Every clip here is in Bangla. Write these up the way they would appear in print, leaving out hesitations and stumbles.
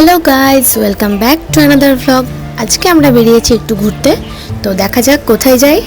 Hello guys, welcome back to another vlog. আজকে আমরা বেরিয়েছি একটু ঘুরতে, তো দেখা যাক কোথায় যাই।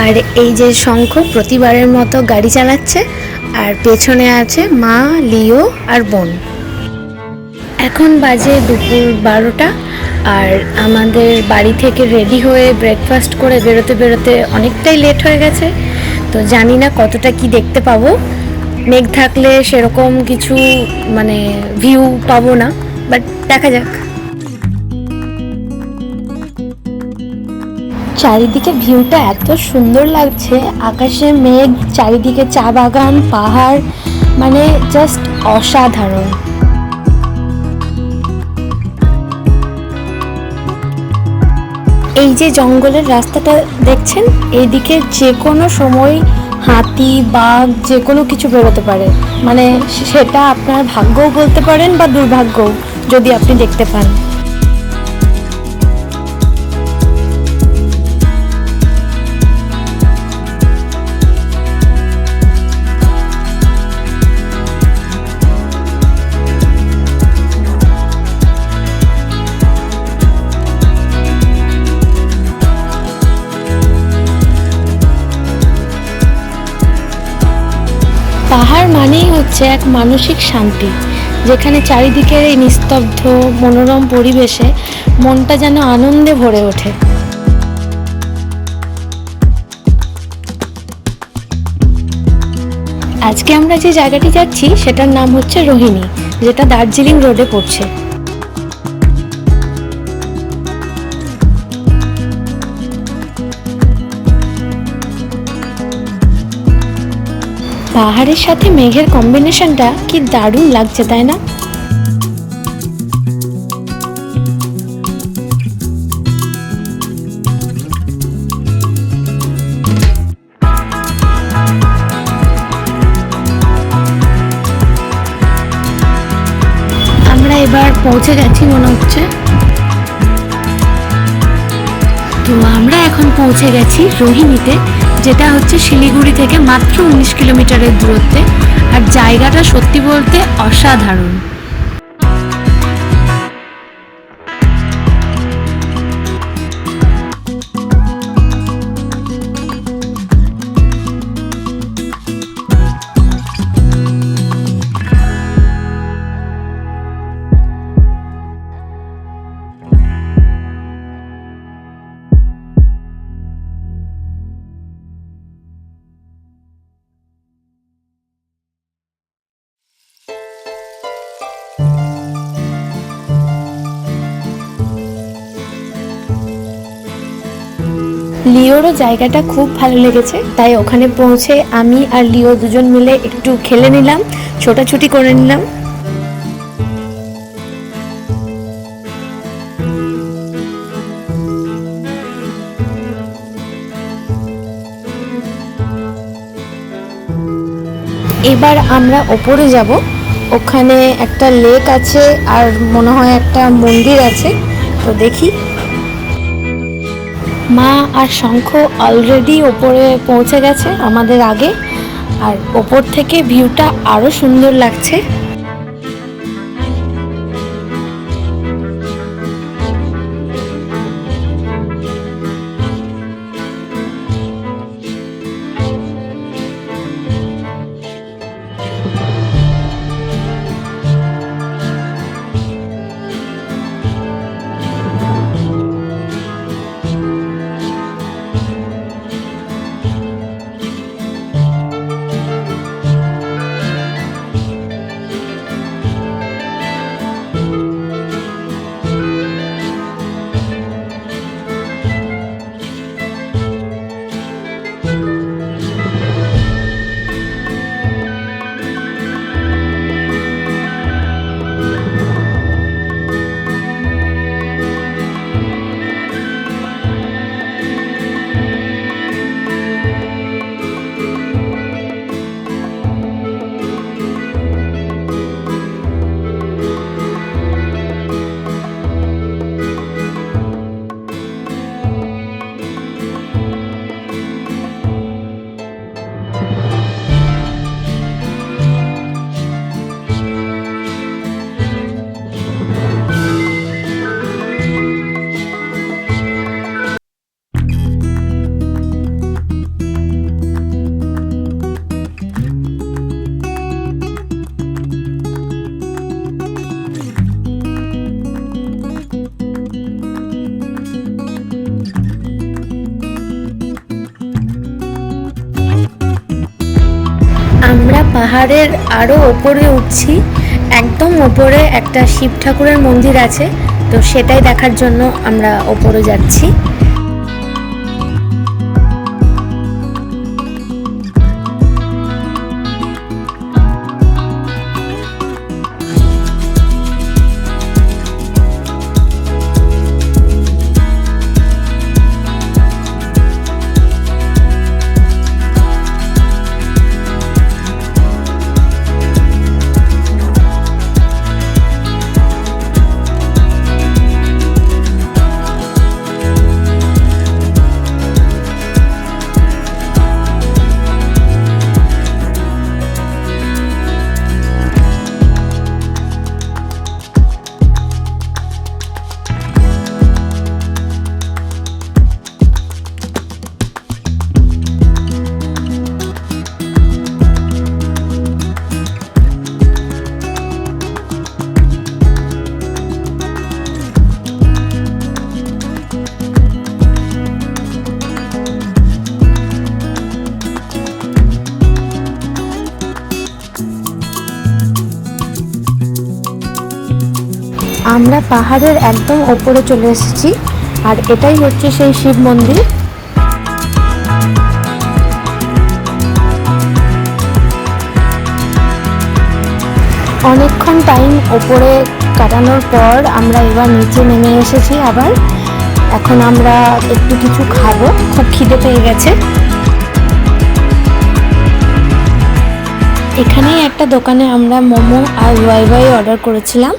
আর এই যে শঙ্খ প্রতিবারের মতো গাড়ি চালাচ্ছে, আর পেছনে আছে মা, লিও আর বোন। এখন বাজে দুপুর 12টা, আর আমাদের বাড়ি থেকে রেডি হয়ে ব্রেকফাস্ট করে বেরোতে বেরোতে অনেকটাই লেট হয়ে গেছে। তো জানি না কতটা কি দেখতে পাবো। মেঘ থাকলে সেরকম কিছু ভিউ পাবো না, বাট দেখা যাক। চারিদিকে ভিউটা এত সুন্দর লাগছে, আকাশে মেঘ, চারিদিকে চা বাগান, পাহাড়, জাস্ট অসাধারণ। এই যে জঙ্গলের রাস্তাটা দেখছেন, এইদিকে যে কোনো সময় হাতি, বাঘ, যে কোনো কিছু বেরোতে পারে। সেটা আপনার ভাগ্যও বলতে পারেন বা দুর্ভাগ্য, যদি আপনি দেখতে পান। পাহাড় মানেই হচ্ছে এক মানসিক শান্তি, যেখানে চারিদিকে এই নিস্তব্ধ মনোরম পরিবেশে মনটা যেন আনন্দে ভরে ওঠে। আজকে আমরা যে জায়গাটি যাচ্ছি সেটার নাম হচ্ছে রোহিনী, যেটা দার্জিলিং রোডে পড়ছে। পাহাড়ের সাথে মেঘের কম্বিনেশনটা কি দারুণ লাগছে, তাই না? আমরা এবার পৌঁছে গেছি মনে হচ্ছে। তো আমরা এখন পৌঁছে গেছি রোহিণীতে, যেটা হচ্ছে শিলিগুড়ি থেকে মাত্র 19 কিলোমিটারের দূরত্বে। আর জায়গাটা সত্যি বলতে অসাধারণ। লিওরও জায়গাটা খুব ভালো লেগেছে, তাই ওখানে পৌঁছে আমি আর লিও দুজন মিলে একটু খেলে নিলাম, ছোটাছুটি করে নিলাম। এবার আমরা ওপরে যাব, ওখানে একটা লেক আছে আর মনে হয় একটা মন্দির আছে, তো দেখি। মা আর শঙ্খ অলরেডি ওপরে পৌঁছে গেছে আমাদের আগে, আর ওপর থেকে ভিউটা আরো সুন্দর লাগছে। পাহাড়ের আরও ওপরে উঠছি। একদম ওপরে একটা শিব ঠাকুরের মন্দির আছে, তো সেটাই দেখার জন্য আমরা ওপরে যাচ্ছি। আমরা পাহাড়ের একদম ওপরে চলে এসেছি, আর এটাই হচ্ছে সেই শিব মন্দির। অনেকক্ষণ টাইম ওপরে কাটানোর পর আমরা এবার নিচে নেমে এসেছি আবার। এখন আমরা একটু কিছু খাবো, খুব খিদে পেয়ে গেছে। এখানেই একটা দোকানে আমরা মোমো আর ওয়াই অর্ডার করেছিলাম,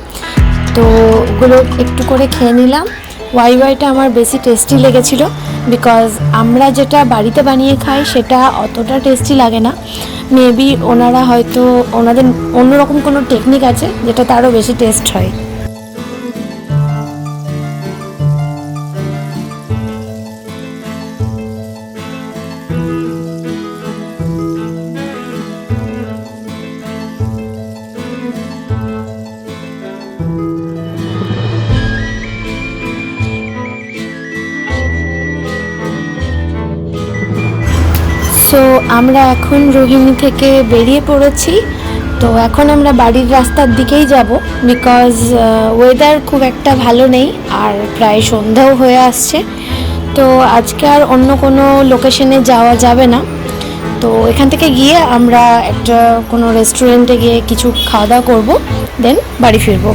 তো ওগুলো একটু করে খেয়ে নিলাম। ওয়াইটা আমার বেশি টেস্টি লেগেছিল, বিকজ আমরা যেটা বাড়িতে বানিয়ে খাই সেটা অতটা টেস্টি লাগে না। মেবি ওনারা হয়তো ওনাদের অন্যরকম কোনো টেকনিক আছে যেটা তারও বেশি টেস্ট হয়। সো আমরা এখন রোহিণী থেকে বেরিয়ে পড়েছি। তো এখন আমরা বাড়ির রাস্তার দিকেই যাব, বিকজ ওয়েদার খুব একটা ভালো নেই আর প্রায় সন্ধ্যাও হয়ে আসছে। তো আজকে আর অন্য কোনো লোকেশনে যাওয়া যাবে না। তো এখান থেকে গিয়ে আমরা একটা কোনো রেস্টুরেন্টে গিয়ে কিছু খাওয়া দাওয়া করবো, দেন বাড়ি ফিরবো।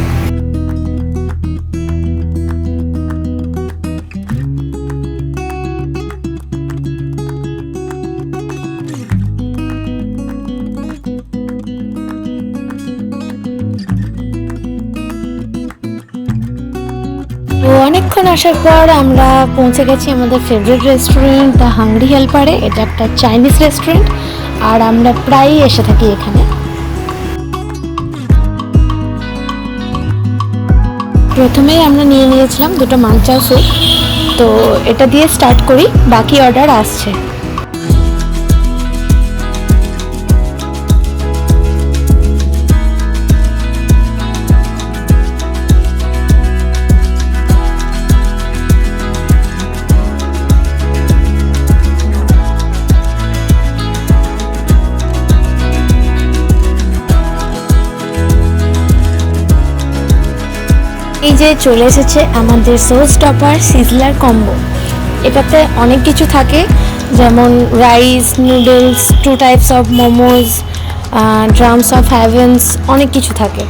তো অনেকক্ষণ আসার পর আমরা পৌঁছে গেছি আমাদের ফেভারিট রেস্টুরেন্ট দ্য হাংরি হেল্পারে। এটা একটা চাইনিজ রেস্টুরেন্ট, আর আমরা প্রায়ই এসে থাকি এখানে। প্রথমেই আমরা নিয়ে নিয়েছিলাম দুটো মাংচাও স্যুপ, তো এটা দিয়ে স্টার্ট করি, বাকি অর্ডার আসছে। এই যে চলে এসেছে আমাদের শো স্টপার সিজলার কম্বো। এটাতে অনেক কিছু থাকে, যেমন rice, noodles, 2 types of momos, drums of heavens, অনেক কিছু থাকে।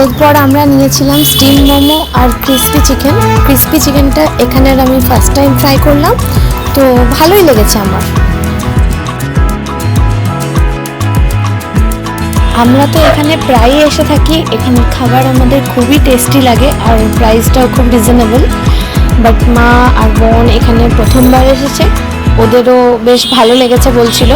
এরপর আমরা নিয়েছিলাম স্টিম মোমো আর ক্রিস্পি চিকেন। ক্রিস্পি চিকেনটা এখানের আমি ফার্স্ট টাইম ট্রাই করলাম, তো ভালোই লেগেছে আমার। আমরা তো এখানে প্রায়ই এসে থাকি, এখানে খাবার আমাদের খুবই টেস্টি লাগে আর প্রাইসটাও খুব রিজনেবল। বাট মা আর বোন এখানে প্রথমবার এসেছে, ওদেরও বেশ ভালো লেগেছে বলছিল।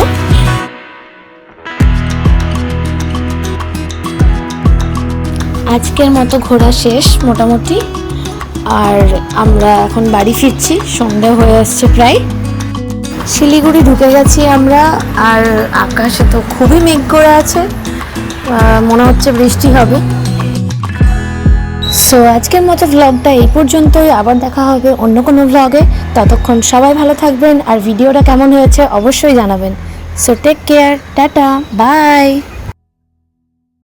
আজকের মতো ঘোরা শেষ মোটামুটি, আর আমরা এখন বাড়ি ফিরছি, সন্ধ্যা হয়ে আসছে প্রায়। শিলিগুড়ি ঢুকে গেছি আমরা, আর আকাশে তো খুবই মেঘ করে আছে, মনে হচ্ছে বৃষ্টি হবে। সো আজকের মতো ভ্লগটা এই পর্যন্তই, আবার দেখা হবে অন্য কোনো ভ্লগে। ততক্ষণ সবাই ভালো থাকবেন, আর ভিডিওটা কেমন হয়েছে অবশ্যই জানাবেন। So take care, tata, by.